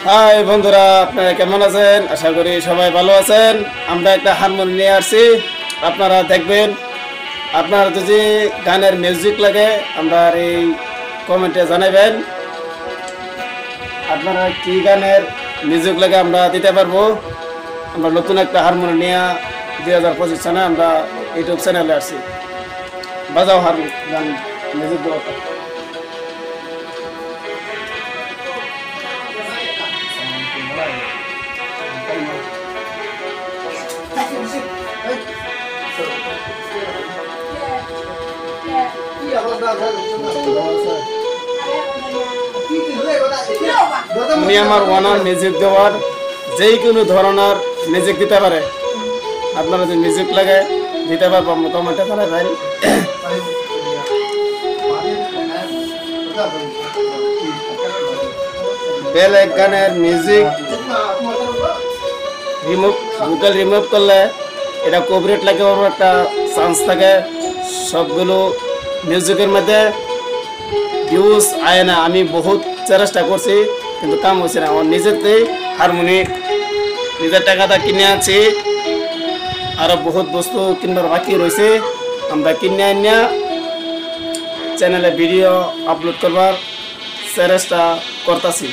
High বন্ধুরা, আপনারা কেমন আছেন? আশা করি সবাই ভালো আছেন। আমরা একটা হারমোনিয়াম নিয়ে আসছি, আপনারা দেখবেন। আপনার যদি গানের মিউজিক লাগে আমরা এই কমেন্টে জানাবেন। আপনারা কি গানের মিউজিক লাগে আমরা দিতে পারবো। আমরা নতুন একটা হারমোনিয়াম 2025 সালে আমরা ইউটিউব চ্যানেলে আসছি। বাজাও গান মিউজিক দেওয়া। উনি আমার ওয়ানার মিউজিক দেওয়ার যে কোনো ধরনের মিউজিক দিতে পারে। আপনারা যে মিউজিক লাগে দিতে পারবো, মোটামুটি জানাবেন। বেলেগ গানের মিউজিক গুগল রিমুভ করলে এটা কপিরাইট লাগে, একটা চান্স থাকে। সবগুলো মিউজিকের মধ্যে ভিউজ আয় না। আমি বহুত চেষ্টা করছি কিন্তু কাম হচ্ছে না। আমার নিজেতেই হারমোনিয়াম নিজের টাকাটা কিনে আছি, আরো বহুত বস্তু কিনবার বাকি রয়েছে। আমরা কিনে আনিয়া চ্যানেলে ভিডিও আপলোড করবার চেষ্টা করতেছি।